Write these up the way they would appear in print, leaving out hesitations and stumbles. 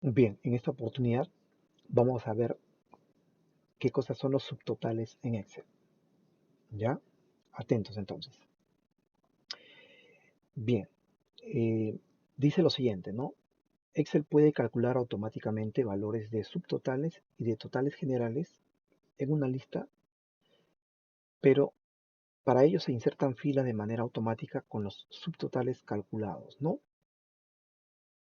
Bien, en esta oportunidad vamos a ver qué cosas son los subtotales en Excel. ¿Ya? Atentos entonces. Bien, eh, dice lo siguiente, ¿no? Excel puede calcular automáticamente valores de subtotales y de totales generales en una lista, pero para ello se insertan filas de manera automática con los subtotales calculados, ¿no?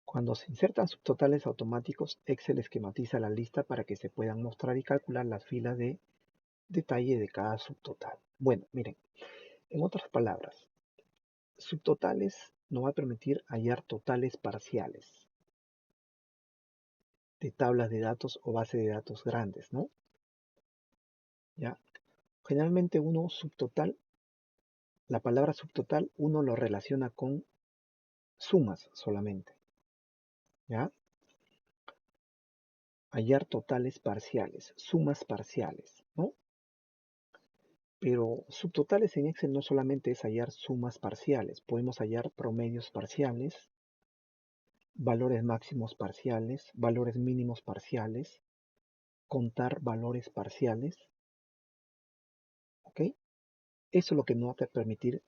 Cuando se insertan subtotales automáticos, Excel esquematiza la lista para que se puedan mostrar y calcular las filas de detalle de cada subtotal. Bueno, miren, en otras palabras, subtotales nos va a permitir hallar totales parciales de tablas de datos o base de datos grandes, ¿no? ¿Ya? Generalmente uno subtotal, la palabra subtotal uno lo relaciona con sumas solamente, ¿ya? Hallar totales parciales, sumas parciales, ¿no? Pero subtotales en Excel no solamente es hallar sumas parciales, podemos hallar promedios parciales, valores máximos parciales, valores mínimos parciales, contar valores parciales, ¿ok? Eso es lo que nos va a permitir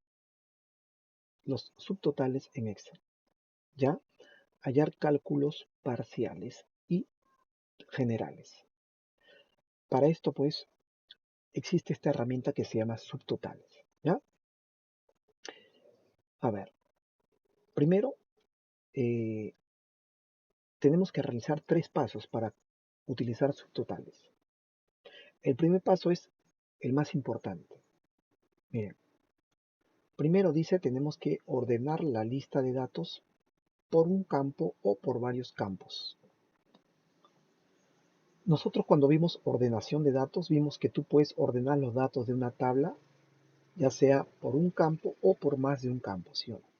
los subtotales en Excel, ¿ya? Hallar cálculos parciales y generales. Para esto, pues, existe esta herramienta que se llama subtotales, ¿ya? A ver, primero eh, tenemos que realizar tres pasos para utilizar subtotales. El primer paso es el más importante. Miren, primero dice tenemos que ordenar la lista de datos por un campo o por varios campos. Nosotros cuando vimos ordenación de datos, vimos que tú puedes ordenar los datos de una tabla, ya sea por un campo o por más de un campo, ¿sí o no?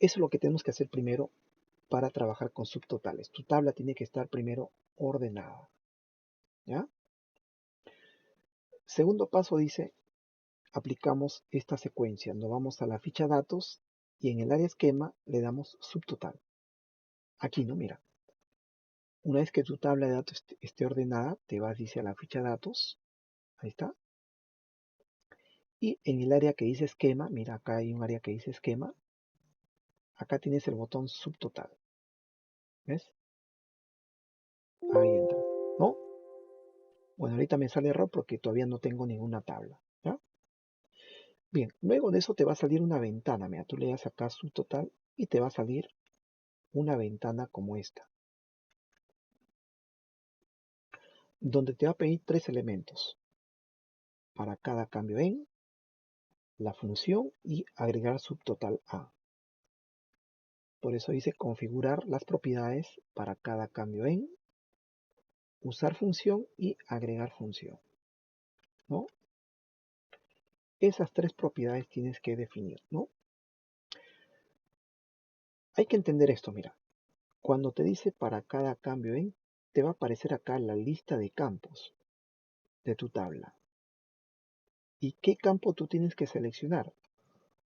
Eso es lo que tenemos que hacer primero para trabajar con subtotales. Tu tabla tiene que estar primero ordenada, ¿ya? Segundo paso dice, aplicamos esta secuencia. Nos vamos a la ficha datos y en el área esquema le damos subtotal. Aquí, ¿no? Mira. Una vez que tu tabla de datos esté ordenada, te vas, dice, a la ficha datos. Ahí está. Y en el área que dice esquema, mira, acá hay un área que dice esquema. Acá tienes el botón subtotal. ¿Ves? Ahí entra. ¿No? Bueno, ahorita me sale error porque todavía no tengo ninguna tabla. ¿Ya? Bien, luego de eso te va a salir una ventana. Mira, tú le das acá subtotal y te va a salir una ventana como esta, donde te va a pedir tres elementos para cada cambio en, la función y agregar subtotal a. Por eso dice configurar las propiedades para cada cambio en, usar función y agregar función, ¿no? Esas tres propiedades tienes que definir, ¿no? Hay que entender esto, mira. Cuando te dice para cada cambio en, te va a aparecer acá la lista de campos de tu tabla. ¿Y qué campo tú tienes que seleccionar?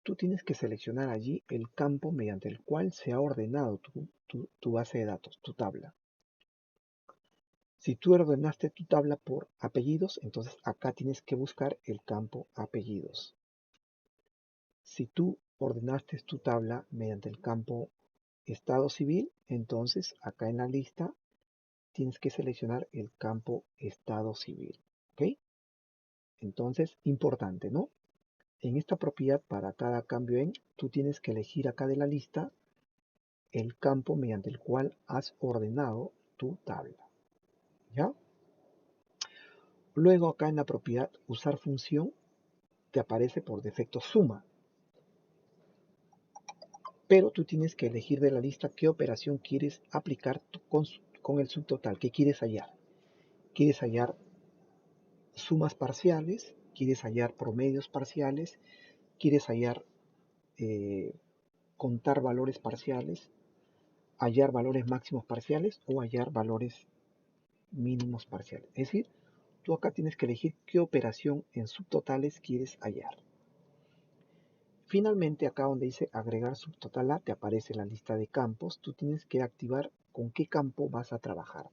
Tú tienes que seleccionar allí el campo mediante el cual se ha ordenado tu base de datos, tu tabla. Si tú ordenaste tu tabla por apellidos, entonces acá tienes que buscar el campo apellidos. Si tú ordenaste tu tabla mediante el campo estado civil, entonces acá en la lista tienes que seleccionar el campo estado civil. ¿Ok? Entonces, importante, ¿no? En esta propiedad para cada cambio en, tú tienes que elegir acá de la lista el campo mediante el cual has ordenado tu tabla. ¿Ya? Luego acá en la propiedad usar función te aparece por defecto suma, pero tú tienes que elegir de la lista qué operación quieres aplicar con el subtotal, qué quieres hallar. ¿Quieres hallar sumas parciales? ¿Quieres hallar promedios parciales? ¿Quieres hallar eh, contar valores parciales? ¿Hallar valores máximos parciales o hallar valores mínimos parciales? Es decir, tú acá tienes que elegir qué operación en subtotales quieres hallar. Finalmente, acá donde dice agregar subtotal A, te aparece la lista de campos. Tú tienes que activar con qué campo vas a trabajar,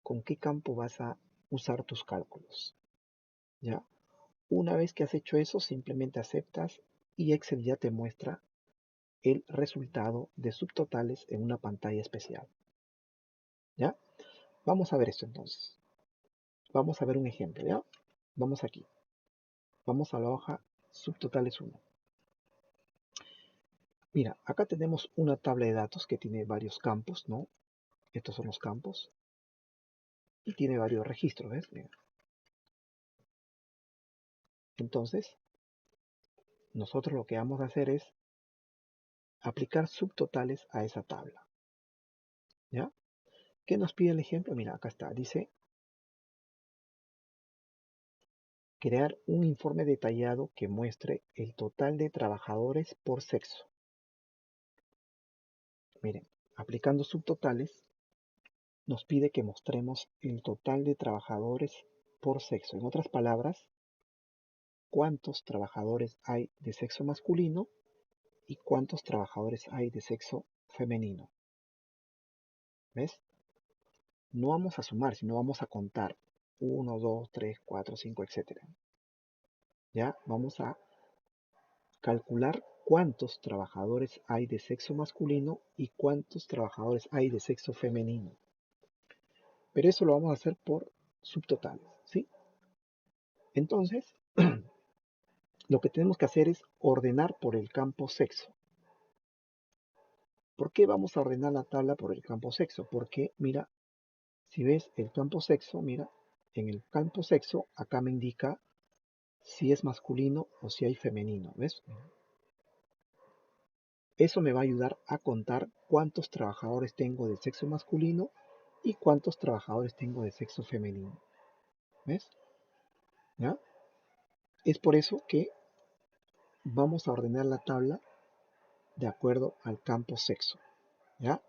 con qué campo vas a usar tus cálculos, ¿ya? Una vez que has hecho eso, simplemente aceptas y Excel ya te muestra el resultado de subtotales en una pantalla especial, ¿ya? Vamos a ver esto entonces. Vamos a ver un ejemplo, ¿ya? Vamos aquí. Vamos a la hoja subtotales 1. Mira, acá tenemos una tabla de datos que tiene varios campos, ¿no? Estos son los campos. Y tiene varios registros, ¿ves? Mira. Entonces, nosotros lo que vamos a hacer es aplicar subtotales a esa tabla, ¿ya? ¿Qué nos pide el ejemplo? Mira, acá está. Dice, crear un informe detallado que muestre el total de trabajadores por sexo. Miren, aplicando subtotales, nos pide que mostremos el total de trabajadores por sexo. En otras palabras, cuántos trabajadores hay de sexo masculino y cuántos trabajadores hay de sexo femenino. ¿Ves? No vamos a sumar, sino vamos a contar. 1, 2, 3, 4, 5, etc. ¿Ya? Vamos a calcular cuántos trabajadores hay de sexo masculino y cuántos trabajadores hay de sexo femenino. Pero eso lo vamos a hacer por subtotales, ¿sí? Entonces, lo que tenemos que hacer es ordenar por el campo sexo. ¿Por qué vamos a ordenar la tabla por el campo sexo? Porque, mira, si ves el campo sexo, mira, en el campo sexo, acá me indica si es masculino o si hay femenino, ¿ves? Eso me va a ayudar a contar cuántos trabajadores tengo de sexo masculino y cuántos trabajadores tengo de sexo femenino, ¿ves? ¿Ya? Es por eso que vamos a ordenar la tabla de acuerdo al campo sexo, ¿ya?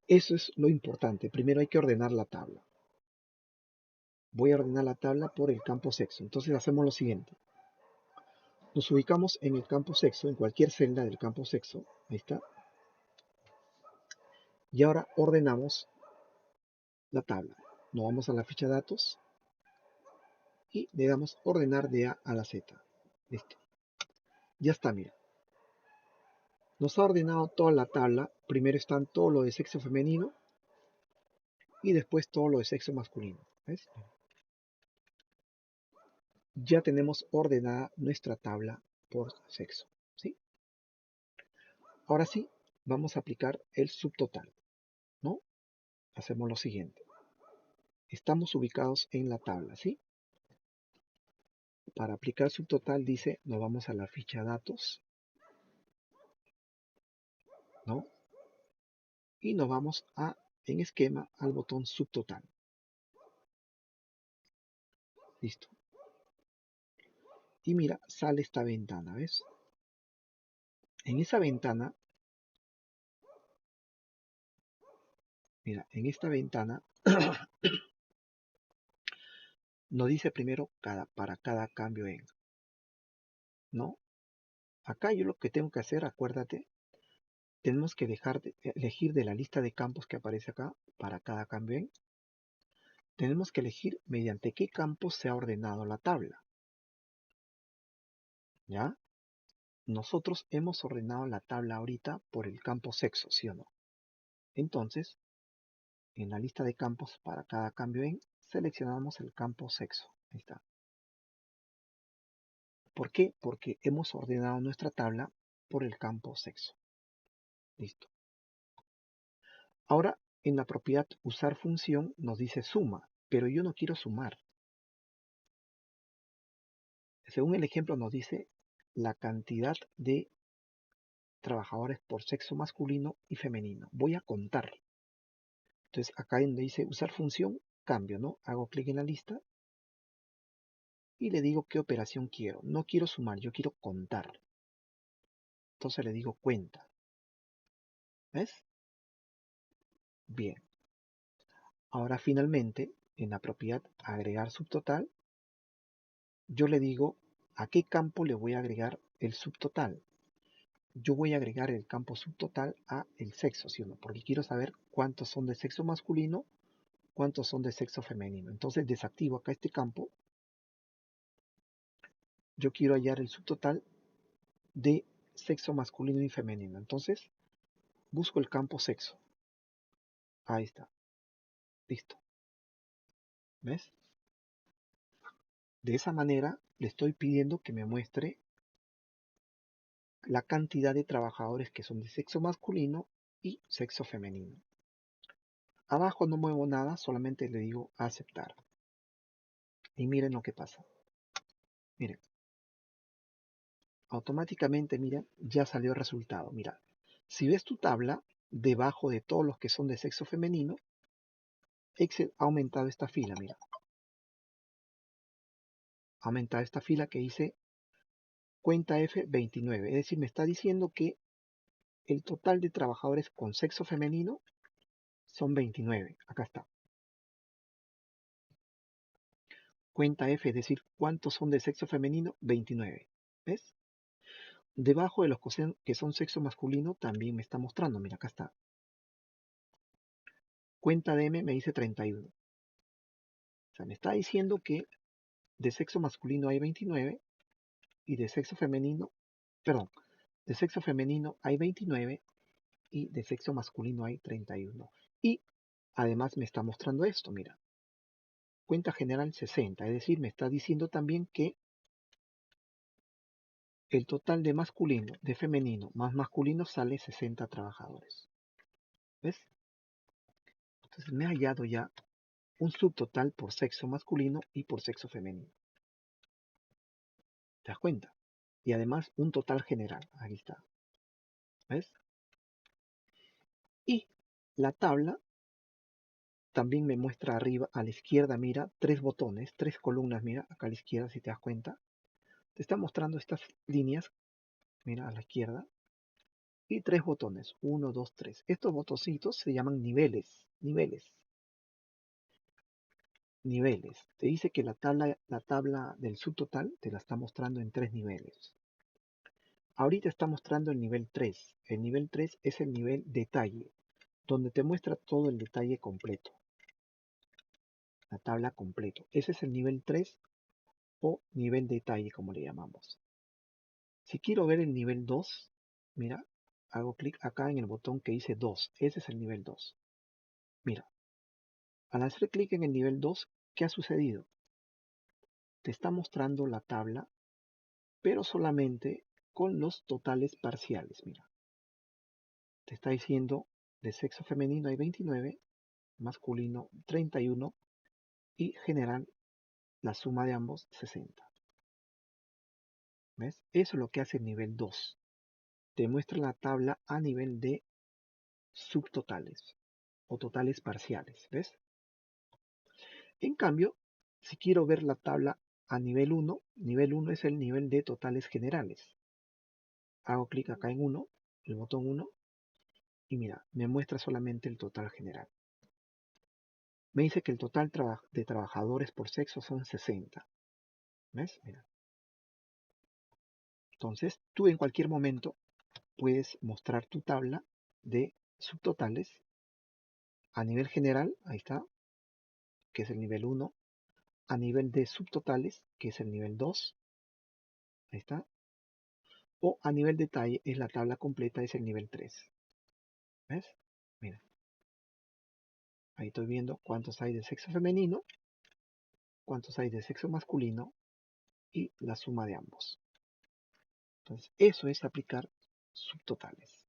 Eso es lo importante. Primero hay que ordenar la tabla. Voy a ordenar la tabla por el campo sexo. Entonces hacemos lo siguiente. Nos ubicamos en el campo sexo, en cualquier celda del campo sexo. Ahí está. Y ahora ordenamos la tabla. Nos vamos a la ficha de datos y le damos ordenar de A a la Z. Listo. Ya está, mira. Nos ha ordenado toda la tabla. Primero están todo lo de sexo femenino y después todo lo de sexo masculino. ¿Ves? Ya tenemos ordenada nuestra tabla por sexo. ¿Sí? Ahora sí, vamos a aplicar el subtotal, ¿no? Hacemos lo siguiente. Estamos ubicados en la tabla, ¿sí? Para aplicar subtotal dice, nos vamos a la ficha datos, ¿no? Y nos vamos en esquema al botón subtotal. Listo. Y mira, sale esta ventana, ¿ves? En esa ventana, mira, en esta ventana nos dice primero para cada cambio en, ¿no? Acá yo lo que tengo que hacer, acuérdate, tenemos que elegir de la lista de campos que aparece acá para cada cambio en. Tenemos que elegir mediante qué campo se ha ordenado la tabla. ¿Ya? Nosotros hemos ordenado la tabla ahorita por el campo sexo, ¿sí o no? Entonces, en la lista de campos para cada cambio en, seleccionamos el campo sexo. Ahí está. ¿Por qué? Porque hemos ordenado nuestra tabla por el campo sexo. Listo. Ahora, en la propiedad usar función nos dice suma, pero yo no quiero sumar. Según el ejemplo nos dice la cantidad de trabajadores por sexo masculino y femenino. Voy a contar. Entonces acá donde dice usar función, cambio, ¿no? Hago clic en la lista y le digo qué operación quiero. No quiero sumar, yo quiero contar. Entonces le digo cuenta. ¿Ves? Bien. Ahora finalmente, en la propiedad agregar subtotal, yo le digo a qué campo le voy a agregar el subtotal. yo voy a agregar el campo subtotal a el sexo, ¿sí o no? Porque quiero saber cuántos son de sexo masculino, cuántos son de sexo femenino. Entonces desactivo acá este campo. Yo quiero hallar el subtotal de sexo masculino y femenino. Entonces busco el campo sexo. Ahí está. Listo. ¿Ves? De esa manera le estoy pidiendo que me muestre la cantidad de trabajadores que son de sexo masculino y sexo femenino. Abajo no muevo nada, solamente le digo aceptar. Y miren lo que pasa. Miren, automáticamente, miren, ya salió el resultado. Mira, si ves tu tabla, debajo de todos los que son de sexo femenino, Excel ha aumentado esta fila, mira. Ha aumentado esta fila que dice cuenta F29. Es decir, me está diciendo que el total de trabajadores con sexo femenino son 29. Acá está. Cuenta F, es decir, ¿cuántos son de sexo femenino? 29. ¿Ves? Debajo de los que son sexo masculino también me está mostrando. Mira, acá está. Cuenta de M me dice 31. O sea, me está diciendo que de sexo masculino hay 29 y de sexo femenino, perdón, de sexo femenino hay 29 y de sexo masculino hay 31. Y además me está mostrando esto, mira. Cuenta general 60, es decir, me está diciendo también que el total de masculino, de femenino más masculino sale 60 trabajadores. ¿Ves? Entonces me ha hallado ya un subtotal por sexo masculino y por sexo femenino. ¿Te das cuenta? Y además un total general. Aquí está. ¿Ves? Y la tabla también me muestra arriba, a la izquierda, mira, tres botones, tres columnas, mira, acá a la izquierda, si te das cuenta. Te está mostrando estas líneas, mira, a la izquierda, y tres botones, uno, dos, tres. Estos botoncitos se llaman niveles, niveles. Te dice que la tabla del subtotal te la está mostrando en tres niveles. Ahorita está mostrando el nivel 3. El nivel 3 es el nivel detalle, donde te muestra todo el detalle completo. La tabla completo. Ese es el nivel 3 o nivel detalle, como le llamamos. Si quiero ver el nivel 2, mira, hago clic acá en el botón que dice 2. Ese es el nivel 2. Mira, al hacer clic en el nivel 2, ¿qué ha sucedido? Te está mostrando la tabla, pero solamente con los totales parciales. Mira, te está diciendo de sexo femenino hay 29, masculino 31 y general la suma de ambos 60. ¿Ves? Eso es lo que hace el nivel 2. Te muestra la tabla a nivel de subtotales o totales parciales. ¿Ves? En cambio, si quiero ver la tabla a nivel 1 es el nivel de totales generales. Hago clic acá en 1, el botón 1, y mira, me muestra solamente el total general. Me dice que el total de trabajadores por sexo son 60. ¿Ves? Mira. Entonces, tú en cualquier momento puedes mostrar tu tabla de subtotales a nivel general, ahí está, que es el nivel 1, a nivel de subtotales, que es el nivel 2, ahí está, o a nivel detalle es la tabla completa, es el nivel 3. ¿Ves? Mira, ahí estoy viendo cuántos hay de sexo femenino, cuántos hay de sexo masculino y la suma de ambos. Entonces, eso es aplicar subtotales.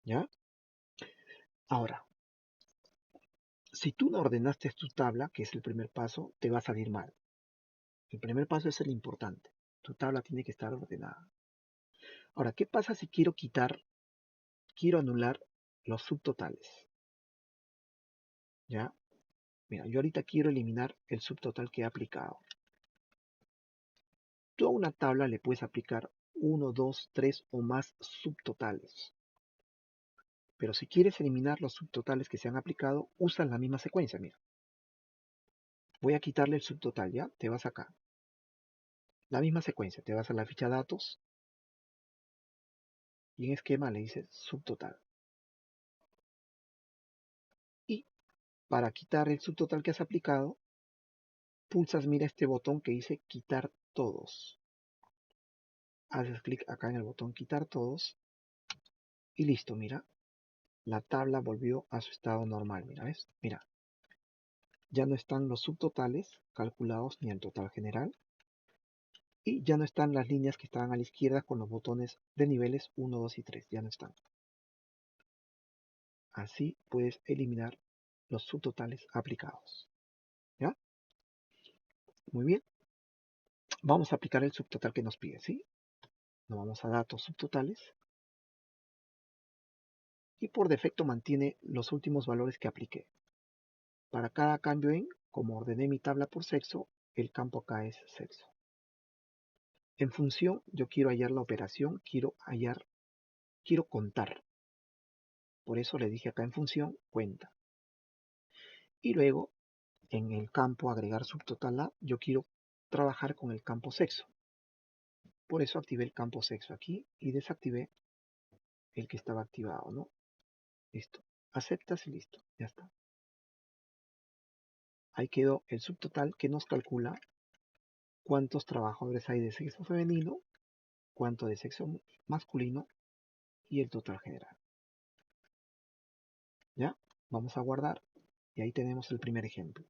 ¿Ya? Ahora, si tú no ordenaste tu tabla, que es el primer paso, te va a salir mal. El primer paso es el importante. Tu tabla tiene que estar ordenada. Ahora, ¿qué pasa si quiero anular los subtotales? ¿Ya? Mira, yo ahorita quiero eliminar el subtotal que he aplicado. Tú a una tabla le puedes aplicar 1, 2, 3 o más subtotales. Pero si quieres eliminar los subtotales que se han aplicado, usa la misma secuencia. Mira, voy a quitarle el subtotal, ¿ya? Te vas acá. La misma secuencia, te vas a la ficha datos, y en esquema le dices subtotal. Y para quitar el subtotal que has aplicado, pulsas, mira este botón que dice quitar todos. Haces clic acá en el botón quitar todos y listo, mira, la tabla volvió a su estado normal, mira, ¿ves? Mira, ya no están los subtotales calculados ni el total general y ya no están las líneas que estaban a la izquierda con los botones de niveles 1, 2 y 3, ya no están. Así puedes eliminar los subtotales aplicados. ¿Ya? Muy bien. Vamos a aplicar el subtotal que nos pide, ¿sí? Nos vamos a datos subtotales y por defecto mantiene los últimos valores que apliqué. Para cada cambio en, como ordené mi tabla por sexo, el campo acá es sexo. En función, yo quiero hallar la operación, quiero contar. Por eso le dije acá en función, cuenta. Y luego, en el campo agregar subtotal a, yo quiero trabajar con el campo sexo. Por eso activé el campo sexo aquí y desactivé el que estaba activado, ¿no? Listo. Aceptas y listo. Ya está. Ahí quedó el subtotal que nos calcula cuántos trabajadores hay de sexo femenino, cuánto de sexo masculino y el total general. ¿Ya? Vamos a guardar y ahí tenemos el primer ejemplo.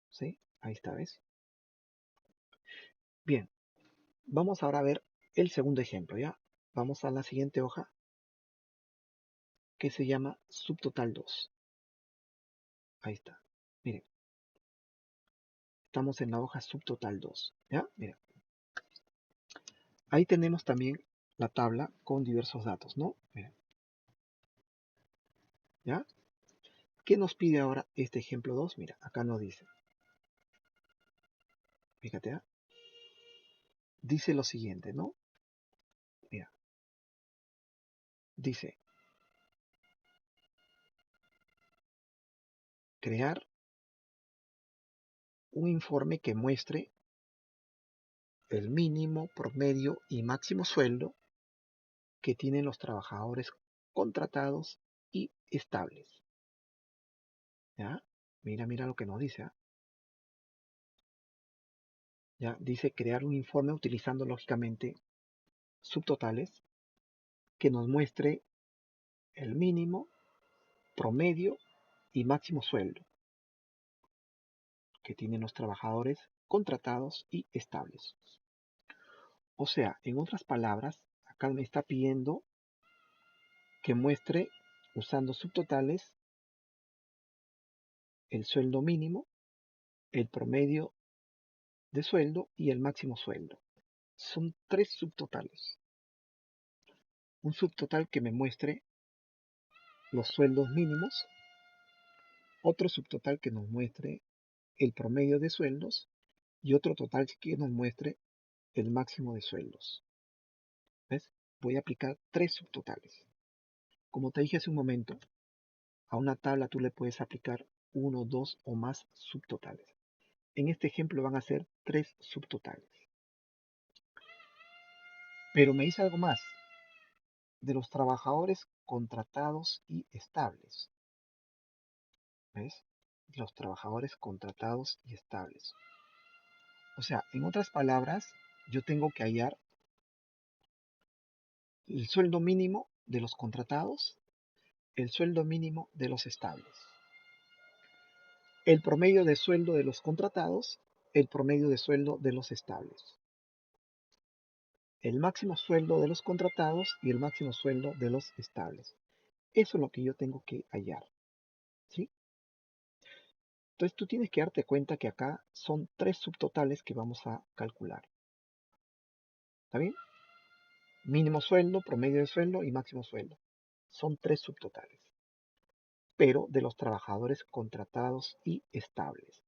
¿Sí? Ahí está, ¿ves? Bien, vamos ahora a ver el segundo ejemplo, ¿ya? Vamos a la siguiente hoja que se llama subtotal 2. Ahí está. Miren, estamos en la hoja subtotal 2, ¿ya? Miren. Ahí tenemos también la tabla con diversos datos, ¿no? Miren. ¿Ya? ¿Qué nos pide ahora este ejemplo 2? Mira, acá nos dice. Fíjate, ¿ah? Dice lo siguiente, ¿no? Mira, dice crear un informe que muestre el mínimo, promedio y máximo sueldo que tienen los trabajadores contratados y estables. ¿Ya? Mira lo que nos dice. ¿Ah? ¿Ya? Dice crear un informe utilizando lógicamente subtotales que nos muestre el mínimo, promedio y máximo sueldo que tienen los trabajadores contratados y estables. O sea, en otras palabras, acá me está pidiendo que muestre, usando subtotales, el sueldo mínimo, el promedio de sueldo y el máximo sueldo. Son tres subtotales. Un subtotal que me muestre los sueldos mínimos, otro subtotal que nos muestre el promedio de sueldos y otro total que nos muestre el máximo de sueldos. ¿Ves? Voy a aplicar tres subtotales. Como te dije hace un momento, a una tabla tú le puedes aplicar uno, dos o más subtotales. En este ejemplo van a ser tres subtotales. Pero me dice algo más de los trabajadores contratados y estables. ¿Ves? Los trabajadores contratados y estables. O sea, en otras palabras, yo tengo que hallar el sueldo mínimo de los contratados, el sueldo mínimo de los estables, el promedio de sueldo de los contratados, el promedio de sueldo de los estables, el máximo sueldo de los contratados y el máximo sueldo de los estables. Eso es lo que yo tengo que hallar, ¿sí? Entonces tú tienes que darte cuenta que acá son tres subtotales que vamos a calcular. ¿Está bien? Mínimo sueldo, promedio de sueldo y máximo sueldo. Son tres subtotales, pero de los trabajadores contratados y estables.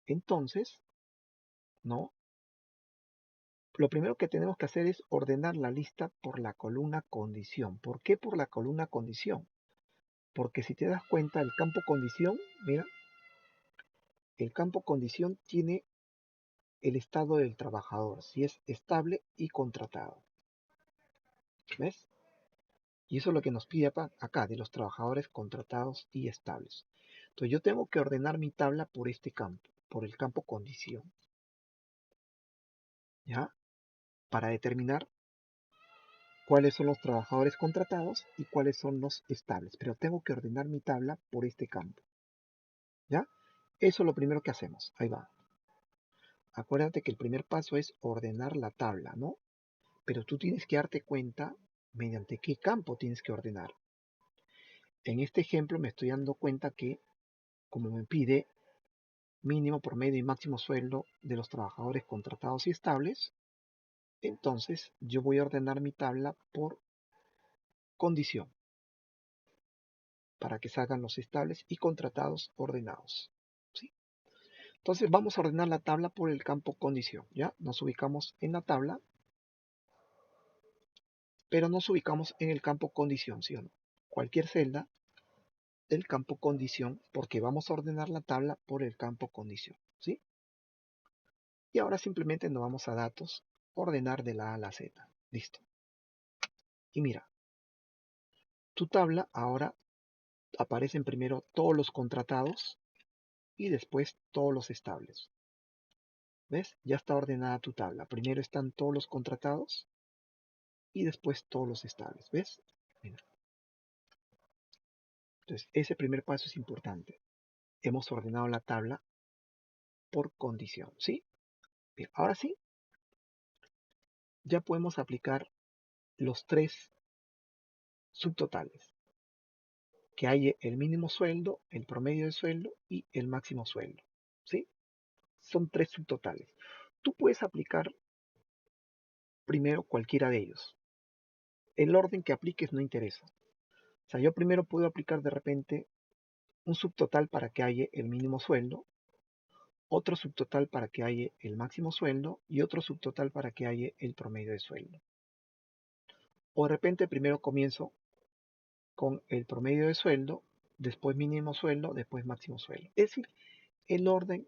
Entonces, ¿no? Lo primero que tenemos que hacer es ordenar la lista por la columna condición. ¿Por qué por la columna condición? Porque si te das cuenta, el campo condición, mira, el campo condición tiene el estado del trabajador, si es estable y contratado. ¿Ves? Y eso es lo que nos pide acá de los trabajadores contratados y estables. Entonces yo tengo que ordenar mi tabla por este campo, por el campo condición, ¿ya? Para determinar cuáles son los trabajadores contratados y cuáles son los estables. Pero tengo que ordenar mi tabla por este campo, ¿ya? Eso es lo primero que hacemos. Ahí va. Acuérdate que el primer paso es ordenar la tabla, ¿no? Pero tú tienes que darte cuenta mediante qué campo tienes que ordenar. En este ejemplo me estoy dando cuenta que, como me pide mínimo, promedio y máximo sueldo de los trabajadores contratados y estables, entonces yo voy a ordenar mi tabla por condición para que salgan los estables y contratados ordenados, ¿sí? Entonces vamos a ordenar la tabla por el campo condición, ¿ya? Nos ubicamos en la tabla, pero nos ubicamos en el campo condición, ¿sí o no? Cualquier celda del campo condición, porque vamos a ordenar la tabla por el campo condición, ¿sí? Y ahora simplemente nos vamos a datos, ordenar de la A a la Z, listo. Y mira, tu tabla ahora aparecen primero todos los contratados y después todos los estables. ¿Ves? Ya está ordenada tu tabla. Primero están todos los contratados y después todos los estables. ¿Ves? Mira. Entonces, ese primer paso es importante. Hemos ordenado la tabla por condición. ¿Sí? Bien, ahora sí, ya podemos aplicar los tres subtotales. Que hay el mínimo sueldo, el promedio de sueldo y el máximo sueldo. ¿Sí? Son tres subtotales. Tú puedes aplicar primero cualquiera de ellos. El orden que apliques no interesa. O sea, yo primero puedo aplicar de repente un subtotal para que haya el mínimo sueldo, otro subtotal para que haya el máximo sueldo y otro subtotal para que haya el promedio de sueldo. O de repente primero comienzo con el promedio de sueldo, después mínimo sueldo, después máximo sueldo. Es decir, el orden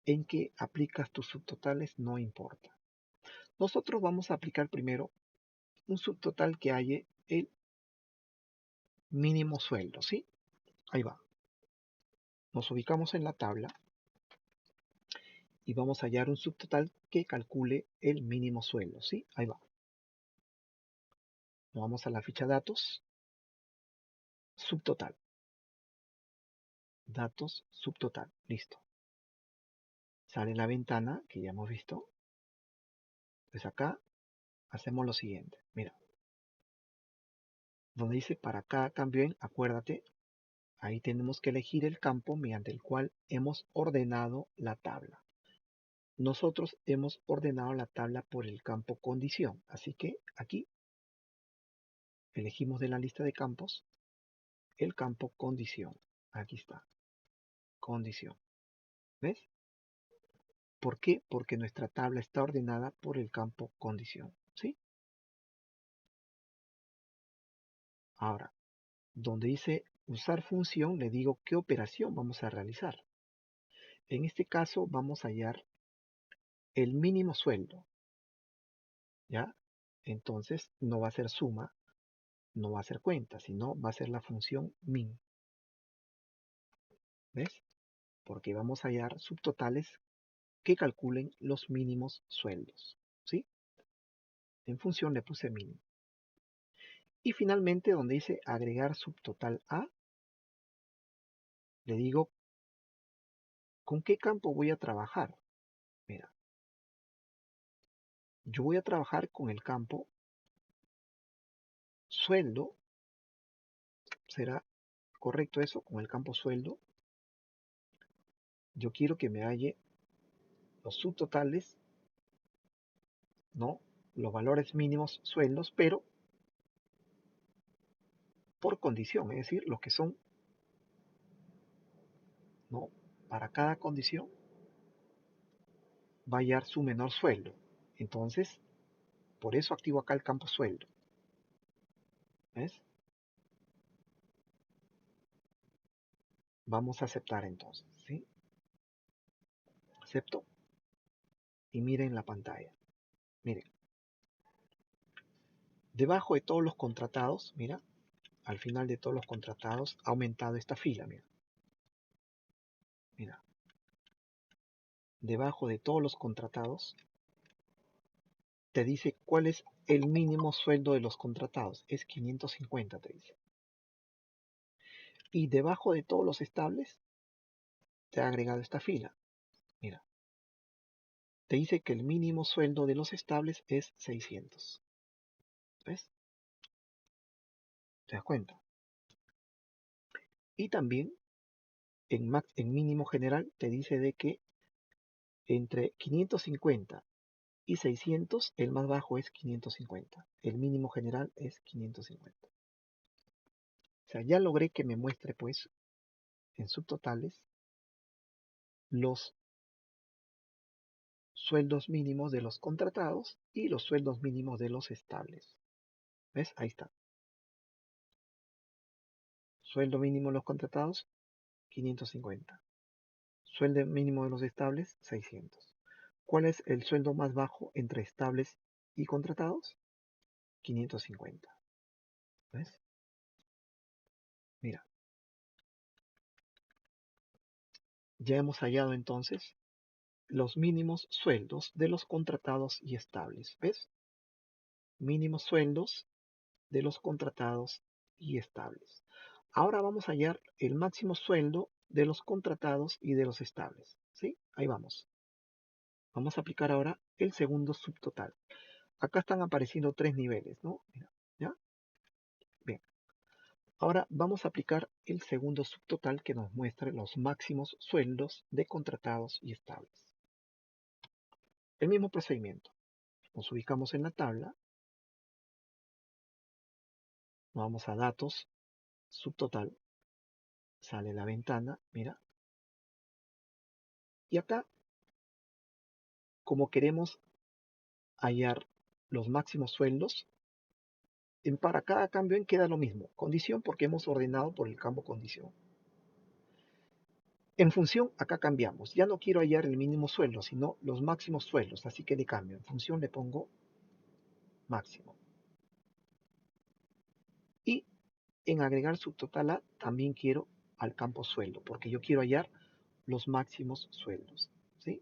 en que aplicas tus subtotales no importa. Nosotros vamos a aplicar primero un subtotal que haya el mínimo sueldo, ¿sí? Ahí va. Nos ubicamos en la tabla y vamos a hallar un subtotal que calcule el mínimo sueldo, ¿sí? Ahí va. Nos vamos a la ficha datos, subtotal. Datos, subtotal. Listo. Sale la ventana que ya hemos visto. Pues acá hacemos lo siguiente. Mira. Donde dice para cada cambio en, acuérdate, ahí tenemos que elegir el campo mediante el cual hemos ordenado la tabla. Nosotros hemos ordenado la tabla por el campo condición. Así que aquí elegimos de la lista de campos el campo condición. Aquí está. Condición. ¿Ves? ¿Por qué? Porque nuestra tabla está ordenada por el campo condición. ¿Sí? Ahora, donde dice usar función, le digo qué operación vamos a realizar. En este caso vamos a hallar el mínimo sueldo. ¿Ya? Entonces no va a ser suma, no va a ser cuenta, sino va a ser la función min. ¿Ves? Porque vamos a hallar subtotales que calculen los mínimos sueldos. ¿Sí? En función le puse mínimo. Y finalmente donde dice agregar subtotal a, le digo con qué campo voy a trabajar. Mira, yo voy a trabajar con el campo sueldo. ¿Será correcto eso? Con el campo sueldo. Yo quiero que me halle los subtotales, ¿no? Los valores mínimos sueldos, pero por condición, es decir, los que son, ¿no? Para cada condición va a hallar su menor sueldo. Entonces, por eso activo acá el campo sueldo. ¿Ves? Vamos a aceptar entonces, ¿sí? Acepto y miren la pantalla. Miren, Debajo de todos los contratados, mira, al final de todos los contratados ha aumentado esta fila, mira. Mira, debajo de todos los contratados te dice cuál es el mínimo sueldo de los contratados. Es 550, te dice. Y debajo de todos los estables te ha agregado esta fila. Mira, te dice que el mínimo sueldo de los estables es 600. ¿Ves? ¿Te das cuenta? Y también en mínimo general te dice de que entre 550 y 600 el más bajo es 550. El mínimo general es 550. O sea, ya logré que me muestre pues en subtotales los sueldos mínimos de los contratados y los sueldos mínimos de los estables. ¿Ves? Ahí está. Sueldo mínimo de los contratados, 550. Sueldo mínimo de los estables, 600. ¿Cuál es el sueldo más bajo entre estables y contratados? 550. ¿Ves? Mira, ya hemos hallado entonces los mínimos sueldos de los contratados y estables. ¿Ves? Mínimos sueldos de los contratados y estables. Ahora vamos a hallar el máximo sueldo de los contratados y de los estables. ¿Sí? Ahí vamos. Vamos a aplicar ahora el segundo subtotal. Acá están apareciendo tres niveles, ¿no? Mira, ¿ya? Bien. Ahora vamos a aplicar el segundo subtotal que nos muestre los máximos sueldos de contratados y estables. El mismo procedimiento. Nos ubicamos en la tabla. Vamos a datos, subtotal. Sale la ventana, mira. Y acá, como queremos hallar los máximos sueldos, para cada cambio en queda lo mismo. Condición porque hemos ordenado por el campo condición. En función, acá cambiamos. Ya no quiero hallar el mínimo sueldo, sino los máximos sueldos. Así que le cambio. En función le pongo máximo. Y en agregar subtotal A también quiero al campo sueldo, porque yo quiero hallar los máximos sueldos. ¿Sí?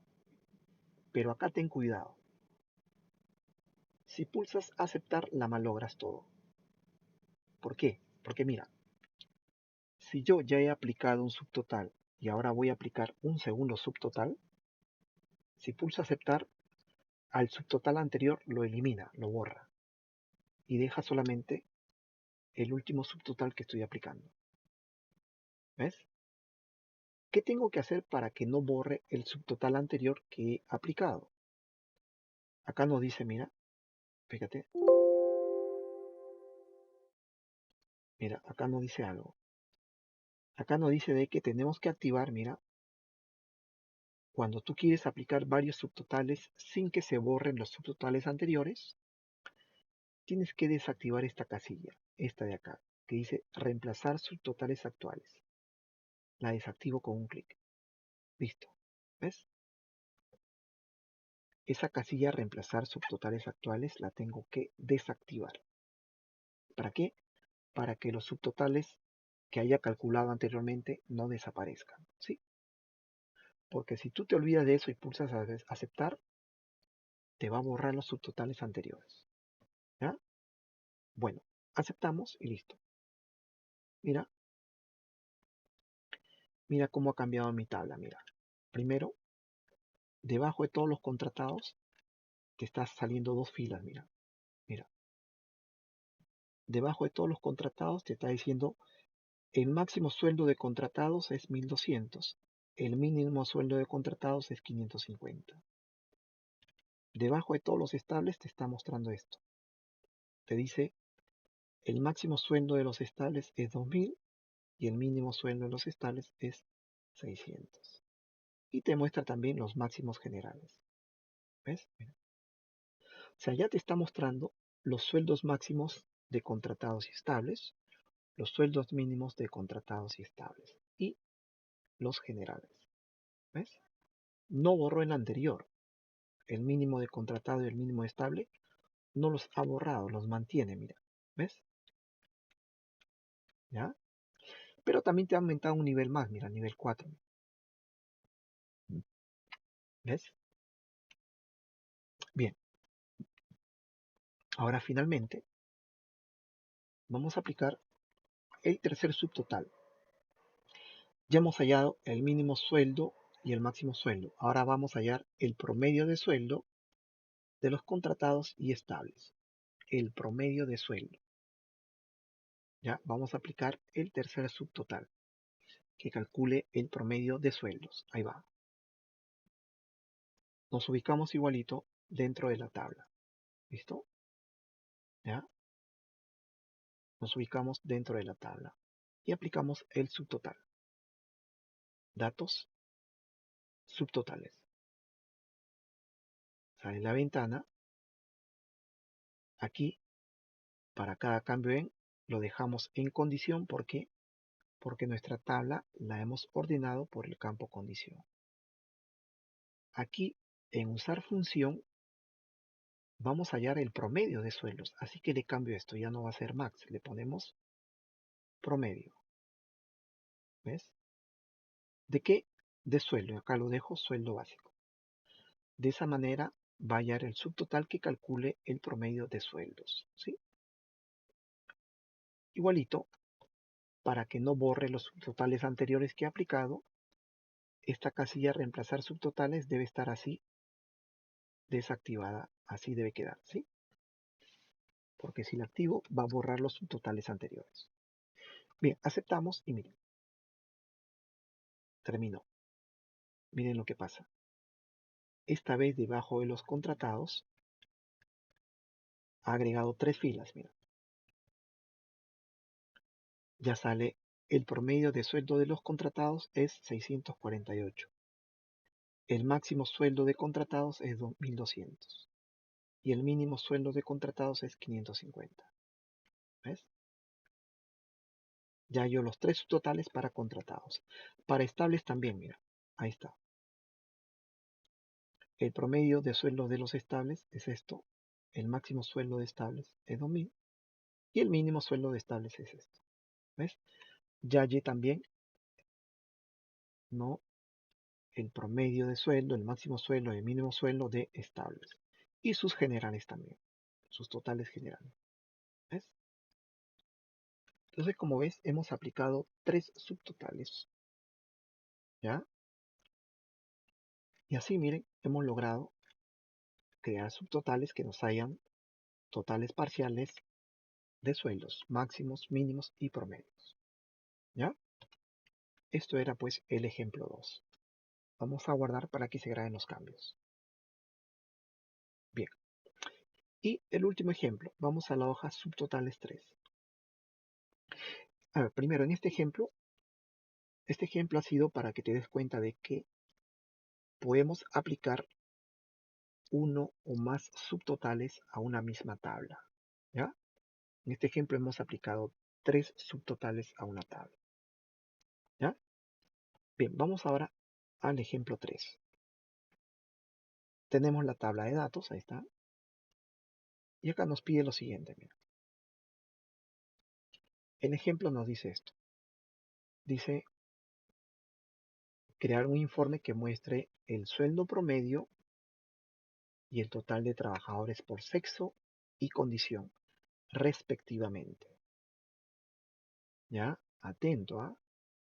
Pero acá ten cuidado. Si pulsas aceptar, la malogras todo. ¿Por qué? Porque mira, si yo ya he aplicado un subtotal y ahora voy a aplicar un segundo subtotal, si pulso aceptar, al subtotal anterior lo elimina, lo borra y deja solamente el último subtotal que estoy aplicando. ¿Ves? ¿Qué tengo que hacer para que no borre el subtotal anterior que he aplicado? Acá nos dice, mira, fíjate, mira, acá nos dice algo. Acá nos dice de que tenemos que activar, mira, cuando tú quieres aplicar varios subtotales sin que se borren los subtotales anteriores, tienes que desactivar esta casilla, esta de acá, que dice reemplazar subtotales actuales. La desactivo con un clic. Listo. ¿Ves? Esa casilla reemplazar subtotales actuales la tengo que desactivar. ¿Para qué? Para que los subtotales que haya calculado anteriormente no desaparezcan. ¿Sí? Porque si tú te olvidas de eso y pulsas a aceptar, te va a borrar los subtotales anteriores. ¿Ya? Bueno, aceptamos y listo. Mira, mira cómo ha cambiado mi tabla. Mira, primero, debajo de todos los contratados, te están saliendo dos filas. Mira, mira. Debajo de todos los contratados te está diciendo el máximo sueldo de contratados es 1200. El mínimo sueldo de contratados es 550. Debajo de todos los estables te está mostrando esto. Te dice el máximo sueldo de los estables es 2000 y el mínimo sueldo de los estables es 600. Y te muestra también los máximos generales. ¿Ves? Mira. O sea, ya te está mostrando los sueldos máximos de contratados y estables, los sueldos mínimos de contratados y estables y los generales. ¿Ves? No borró el anterior, el mínimo de contratado y el mínimo estable, no los ha borrado, los mantiene, mira. ¿Ves? ¿Ya? Pero también te ha aumentado un nivel más, mira, nivel 4. ¿Ves? Bien, ahora finalmente vamos a aplicar el tercer subtotal. Ya hemos hallado el mínimo sueldo y el máximo sueldo. Ahora vamos a hallar el promedio de sueldo de los contratados y estables. El promedio de sueldo. Ya vamos a aplicar el tercer subtotal, que calcule el promedio de sueldos. Ahí va. Nos ubicamos igualito dentro de la tabla. ¿Listo? ¿Ya? Nos ubicamos dentro de la tabla y aplicamos el subtotal. Datos subtotales. Sale la ventana. Aquí, para cada cambio en, lo dejamos en condición. ¿Por qué? Porque nuestra tabla la hemos ordenado por el campo condición. Aquí, en usar función, vamos a hallar el promedio de sueldos. Así que le cambio esto. Ya no va a ser max. Le ponemos promedio. ¿Ves? ¿De qué? De sueldo. Acá lo dejo sueldo básico. De esa manera va a hallar el subtotal que calcule el promedio de sueldos. ¿Sí? Igualito, para que no borre los subtotales anteriores que he aplicado, esta casilla reemplazar subtotales debe estar así, desactivada. Así debe quedar, ¿sí? Porque si la activo va a borrar los subtotales anteriores. Bien, aceptamos y miren, terminó. Miren lo que pasa. Esta vez debajo de los contratados ha agregado 3 filas, mira. Ya sale el promedio de sueldo de los contratados es 648. El máximo sueldo de contratados es 1200. Y el mínimo sueldo de contratados es 550. ¿Ves? Ya yo los 3 totales para contratados. Para estables también, mira. Ahí está. El promedio de sueldo de los estables es esto. El máximo sueldo de estables es 2000. Y el mínimo sueldo de estables es esto. ¿Ves? Ya allí también, no, el promedio de sueldo, el máximo sueldo y el mínimo sueldo de estables. Y sus generales también. Sus totales generales. ¿Ves? Entonces, como ves, hemos aplicado 3 subtotales. ¿Ya? Y así, miren, hemos logrado crear subtotales que nos hayan totales parciales de sueldos, máximos, mínimos y promedios. ¿Ya? Esto era pues el ejemplo 2. Vamos a guardar para que se graben los cambios. Bien. Y el último ejemplo, vamos a la hoja subtotales 3. A ver, primero en este ejemplo ha sido para que te des cuenta de que podemos aplicar uno o más subtotales a una misma tabla. ¿Ya? En este ejemplo hemos aplicado 3 subtotales a una tabla. ¿Ya? Bien, vamos ahora al ejemplo 3. Tenemos la tabla de datos, ahí está. Y acá nos pide lo siguiente, mira. El ejemplo nos dice esto. Dice crear un informe que muestre el sueldo promedio y el total de trabajadores por sexo y condición, respectivamente. ¿Ya? Atento, ¿ah?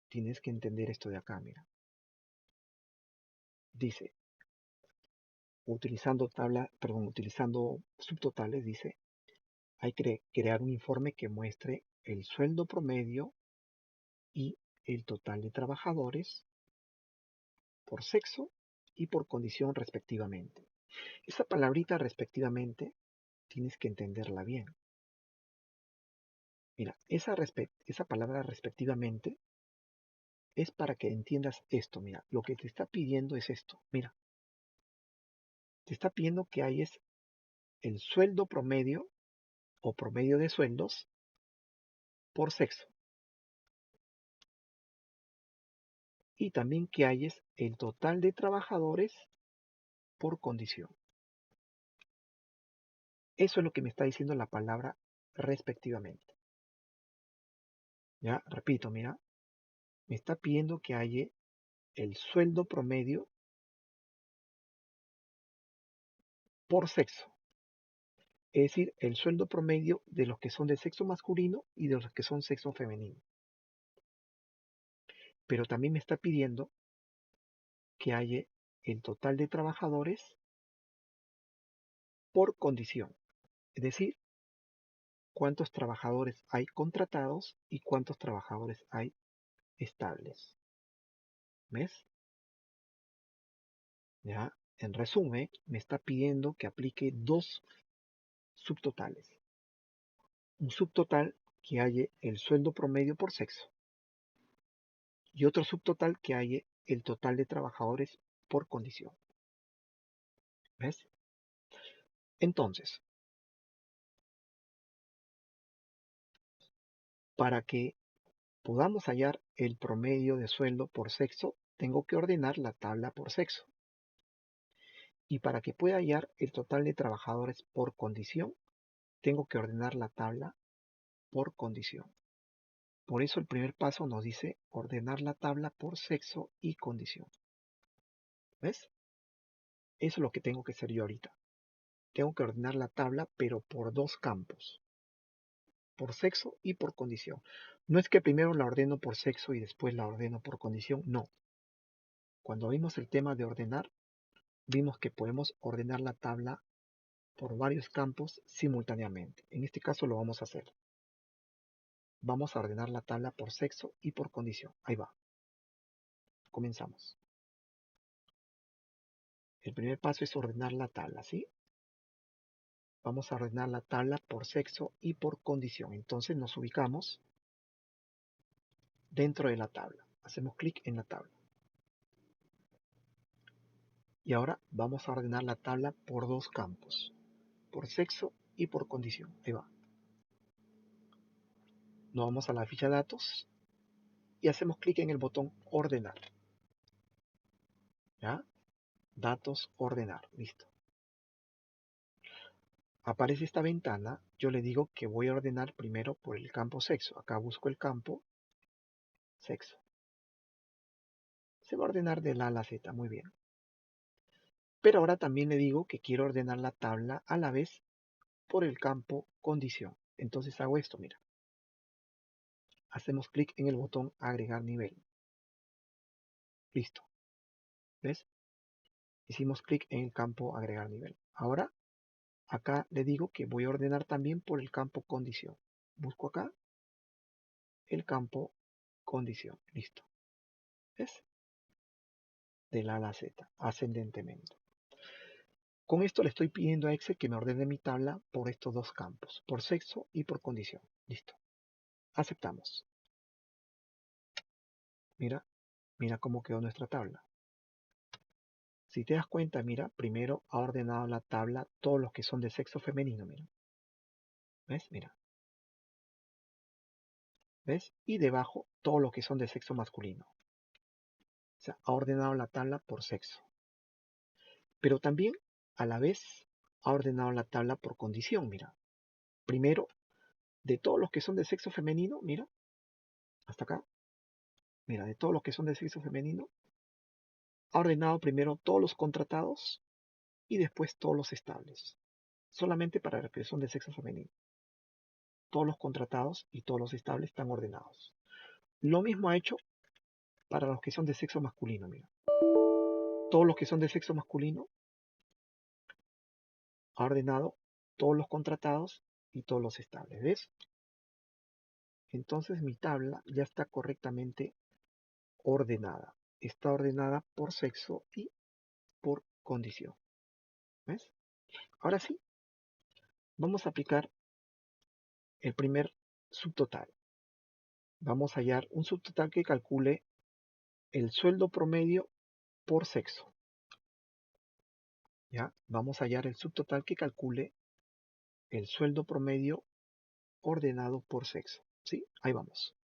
Tienes que entender esto de acá, mira. Dice, utilizando subtotales, dice, hay que crear un informe que muestre el sueldo promedio y el total de trabajadores por sexo y por condición respectivamente. Esa palabrita respectivamente tienes que entenderla bien. Mira, esa palabra respectivamente es para que entiendas esto. Mira, lo que te está pidiendo es esto. Mira, te está pidiendo que hayas el sueldo promedio o promedio de sueldos por sexo. Y también que hayas el total de trabajadores por condición. Eso es lo que me está diciendo la palabra respectivamente. Ya, repito, mira, me está pidiendo que haya el sueldo promedio por sexo. Es decir, el sueldo promedio de los que son de sexo masculino y de los que son sexo femenino. Pero también me está pidiendo que haya el total de trabajadores por condición. Es decir, cuántos trabajadores hay contratados y cuántos trabajadores hay estables. ¿Ves? Ya, en resumen, me está pidiendo que aplique dos subtotales. Un subtotal que haya el sueldo promedio por sexo y otro subtotal que haya el total de trabajadores por condición. ¿Ves? Entonces, para que podamos hallar el promedio de sueldo por sexo, tengo que ordenar la tabla por sexo. Y para que pueda hallar el total de trabajadores por condición, tengo que ordenar la tabla por condición. Por eso el primer paso nos dice ordenar la tabla por sexo y condición. ¿Ves? Eso es lo que tengo que hacer yo ahorita. Tengo que ordenar la tabla, pero por dos campos. Por sexo y por condición. No es que primero la ordeno por sexo y después la ordeno por condición. No. Cuando vimos el tema de ordenar, vimos que podemos ordenar la tabla por varios campos simultáneamente. En este caso lo vamos a hacer. Vamos a ordenar la tabla por sexo y por condición. Ahí va. Comenzamos. El primer paso es ordenar la tabla, ¿sí? Vamos a ordenar la tabla por sexo y por condición. Entonces nos ubicamos dentro de la tabla. Hacemos clic en la tabla. Y ahora vamos a ordenar la tabla por dos campos. Por sexo y por condición. Ahí va. Nos vamos a la ficha datos y hacemos clic en el botón ordenar. ¿Ya? Datos, ordenar. Listo. Aparece esta ventana. Yo le digo que voy a ordenar primero por el campo sexo. Acá busco el campo sexo. Se va a ordenar de la A a la Z. Muy bien. Pero ahora también le digo que quiero ordenar la tabla a la vez por el campo condición. Entonces hago esto, mira. Hacemos clic en el botón agregar nivel. Listo. ¿Ves? Hicimos clic en el campo agregar nivel. Ahora, acá le digo que voy a ordenar también por el campo condición. Busco acá el campo condición. Listo. ¿Ves? De la A a la Z, ascendentemente. Con esto le estoy pidiendo a Excel que me ordene mi tabla por estos dos campos, por sexo y por condición. Listo. Aceptamos. Mira, mira cómo quedó nuestra tabla. Si te das cuenta, mira, primero ha ordenado la tabla todos los que son de sexo femenino, mira. ¿Ves? Mira. ¿Ves? Y debajo todos los que son de sexo masculino. O sea, ha ordenado la tabla por sexo. Pero también, a la vez, ha ordenado la tabla por condición, mira. Primero, de todos los que son de sexo femenino, mira, hasta acá. Mira, de todos los que son de sexo femenino, ha ordenado primero todos los contratados y después todos los estables. Solamente para los que son de sexo femenino. Todos los contratados y todos los estables están ordenados. Lo mismo ha hecho para los que son de sexo masculino, mira. Todos los que son de sexo masculino ha ordenado todos los contratados y todos los estables. ¿Ves? Entonces mi tabla ya está correctamente ordenada. Está ordenada por sexo y por condición. ¿Ves? Ahora sí, vamos a aplicar el primer subtotal. Vamos a hallar un subtotal que calcule el sueldo promedio por sexo. ¿Ya? Vamos a hallar el subtotal que calcule el sueldo promedio ordenado por sexo. ¿Sí? Ahí vamos.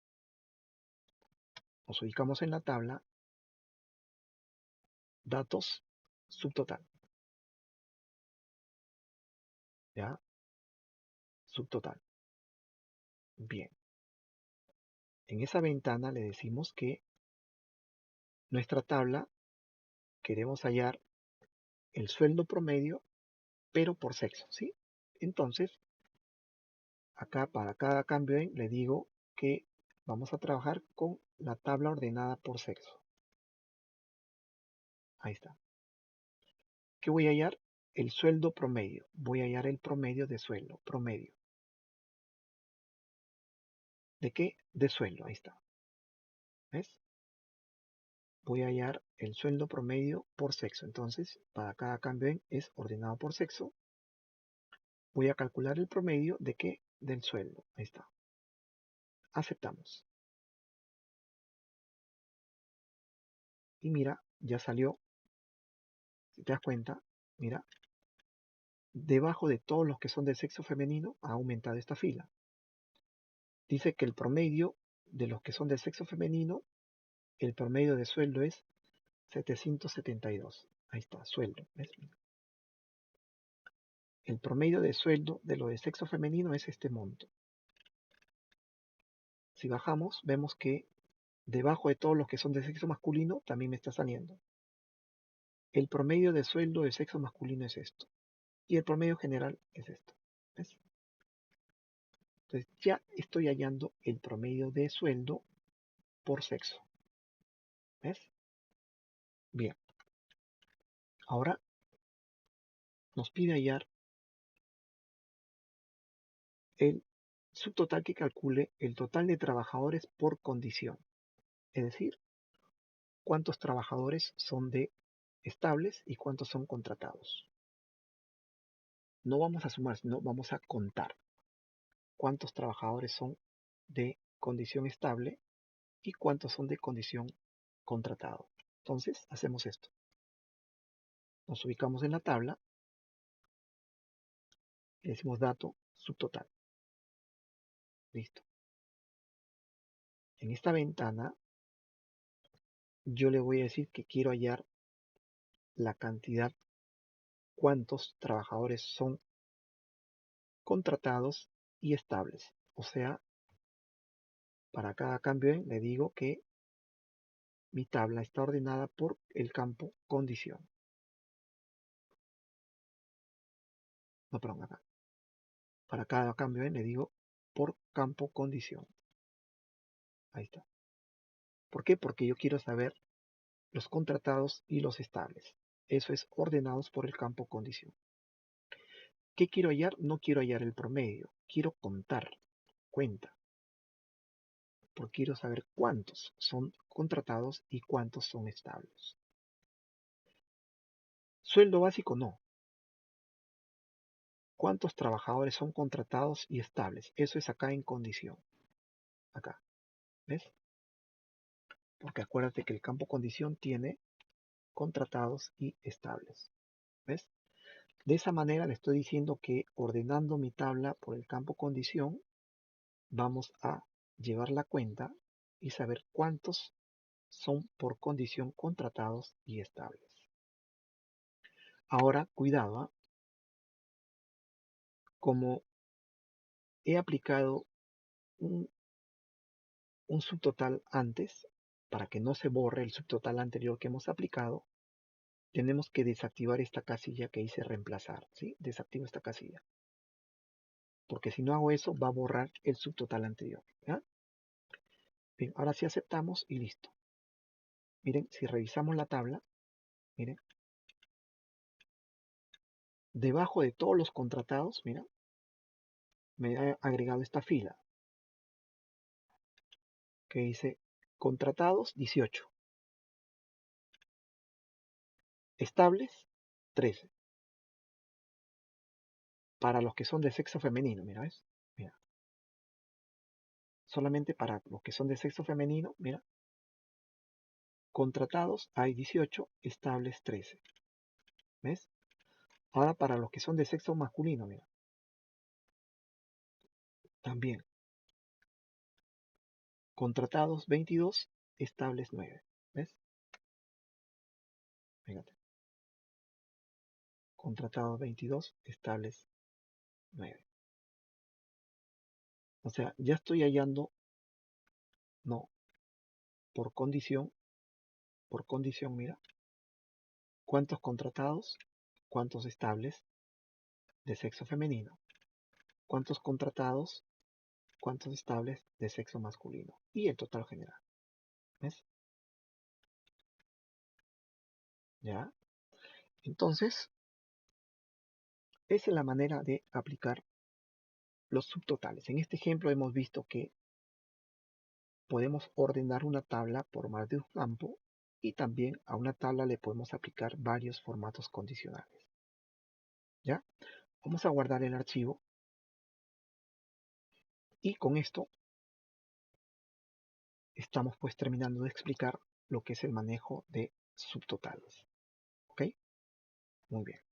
Nos ubicamos en la tabla, datos, subtotal. ¿Ya? subtotal. Bien. En esa ventana le decimos que nuestra tabla queremos hallar el sueldo promedio, pero por sexo, ¿sí? Entonces, acá para cada cambio en le digo que vamos a trabajar con la tabla ordenada por sexo. Ahí está. ¿Qué voy a hallar? El sueldo promedio. Voy a hallar el promedio de sueldo. Promedio. ¿De qué? De sueldo. Ahí está. ¿Ves? Voy a hallar el sueldo promedio por sexo. Entonces, para cada cambio en es ordenado por sexo. Voy a calcular el promedio de qué? Del sueldo. Ahí está. Aceptamos. Y mira, ya salió. Si te das cuenta, mira, debajo de todos los que son del sexo femenino ha aumentado esta fila. Dice que el promedio de los que son del sexo femenino, el promedio de sueldo es 772. Ahí está, sueldo. ¿Ves? El promedio de sueldo de lo de sexo femenino es este monto. Si bajamos, vemos que debajo de todos los que son de sexo masculino también me está saliendo. El promedio de sueldo de sexo masculino es esto. Y el promedio general es esto. ¿Ves? Entonces ya estoy hallando el promedio de sueldo por sexo. ¿Ves? Bien. Ahora nos pide hallar el subtotal que calcule el total de trabajadores por condición. Es decir, cuántos trabajadores son de estables y cuántos son contratados. No vamos a sumar, sino vamos a contar cuántos trabajadores son de condición estable y cuántos son de condición contratado. Entonces, hacemos esto. Nos ubicamos en la tabla y decimos dato subtotal. Listo. En esta ventana, yo le voy a decir que quiero hallar la cantidad, cuántos trabajadores son contratados y estables. O sea, para cada cambio le digo que mi tabla está ordenada por el campo condición. No, perdón, acá. Para cada cambio le digo por campo condición. Ahí está. ¿Por qué? Porque yo quiero saber los contratados y los estables. Eso es ordenados por el campo condición. ¿Qué quiero hallar? No quiero hallar el promedio. Quiero contar. Cuenta. Porque quiero saber cuántos son contratados y cuántos son estables. Sueldo básico no. ¿Cuántos trabajadores son contratados y estables? Eso es acá en condición. Acá. ¿Ves? Porque acuérdate que el campo condición tiene contratados y estables. ¿Ves? De esa manera le estoy diciendo que ordenando mi tabla por el campo condición, vamos a llevar la cuenta y saber cuántos son por condición contratados y estables. Ahora, cuidado, ¿eh? Como he aplicado un subtotal antes, para que no se borre el subtotal anterior que hemos aplicado, tenemos que desactivar esta casilla que hice reemplazar, ¿sí? Desactivo esta casilla. Porque si no hago eso, va a borrar el subtotal anterior, ¿ya? Bien, ahora sí aceptamos y listo. Miren, si revisamos la tabla, miren, debajo de todos los contratados, mira, me ha agregado esta fila que dice contratados 18, estables 13, para los que son de sexo femenino, mira, ¿ves? Mira, solamente para los que son de sexo femenino, mira, contratados hay 18, estables 13, ¿ves? Ahora para los que son de sexo masculino, mira, también contratados 22, estables 9, ¿ves? Fíjate, contratados 22, estables 9. O sea, ya estoy hallando, no, por condición, mira, cuántos contratados, cuántos estables de sexo femenino, cuántos contratados, cuántos estables de sexo masculino y el total general. ¿Ves? ¿Ya? Entonces, esa es la manera de aplicar los subtotales. En este ejemplo hemos visto que podemos ordenar una tabla por más de un campo y también a una tabla le podemos aplicar varios formatos condicionales. ¿Ya? Vamos a guardar el archivo y con esto estamos pues terminando de explicar lo que es el manejo de subtotales. ¿Ok? Muy bien.